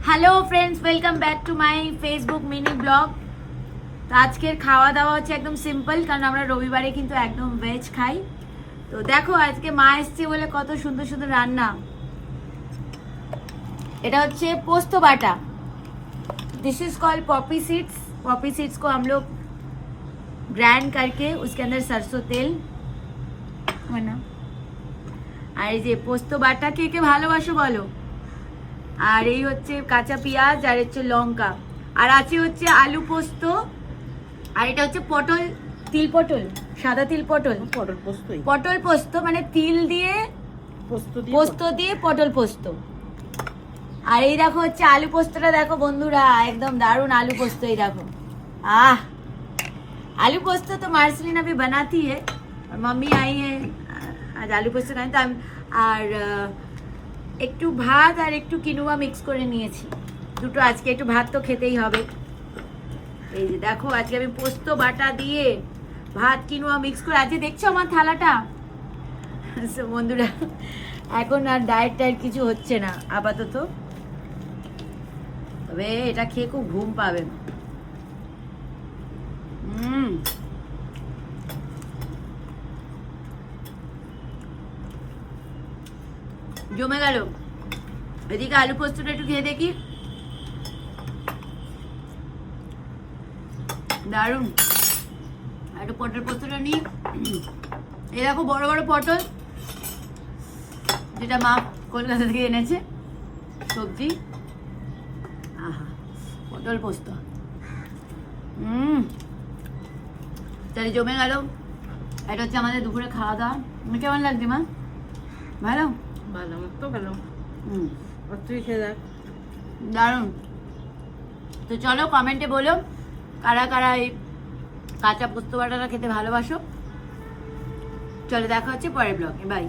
Hello friends, welcome back to my Facebook mini blog. তো আজকের খাওয়া দাওয়া হচ্ছে একদম সিম্পল, কারণ আমরা রবিবারে কিন্তু একদম ভেজ খাই। তো দেখো আজকে মা এসছে বলে কত সুন্দর সুন্দর রান্না। এটা হচ্ছে পোস্ত বাটা। This is called poppy seeds. Poppy seeds को हम लोग ग्राइंड करके उसके अंदर सरसों तेल है ना, আর এই যে পোস্ত বাটা কে কে ভালোবাসো বলো। আর এই হচ্ছে কাঁচা পেঁয়াজ, আর হচ্ছে লঙ্কা, আর আছে হচ্ছে আলু পোস্ত, আর এটা হচ্ছে পটল, তিল পটল, সাদা তিল পটল, পটল পোস্ত মানে তিল দিয়ে পোস্ত দিয়ে পটল পোস্ত। আর এই দেখো হচ্ছে আলু পোস্তটা, দেখো বন্ধুরা একদম দারুণ আলু পোস্ত। এই দেখো आलू पोस्त तो मार्सलिन अभी बनाती है और मम्मी आई है आज आलू पोस्त खाने। तो আর একটু ভাত আর একটু কিনুয়া মিক্স করে নিয়েছি দুটো। আজকে একটু ভাত তো খেতেই হবে। এই যে দেখো আজকে আমি পোস্ত বাটা দিয়ে ভাত কিনুয়া মিক্স করে, আজকে দেখছো আমার থালাটা। বন্ধুরা এখন আর ডায়েট টায়েট কিছু হচ্ছে না আপাতত, তবে এটা খেয়ে খুব ঘুম পাবেন। জমে গেল। এদিকে আলু পোস্তটা একটু খেয়ে দেখি, দারুণ। একটু পটল পোস্তটা নিই। এই দেখো বড় বড় পটল, যেটা মা কলকাতা থেকে এনেছে সবজি। আহা, পটল পোস্ত তাহলে জমে গেল। এটা হচ্ছে আমাদের দুপুরে খাওয়া দাওয়া। কেমন লাগছে মা? ভালো ভালো তো ভালো। তুই খেয়ে দেখ, দারুণ। তো চলো কমেন্টে বলো কারা কারা এই কাঁচা পোস্ত বাটাটা খেতে ভালোবাসো। চলো দেখা হচ্ছে পরের ব্লগে, বাই।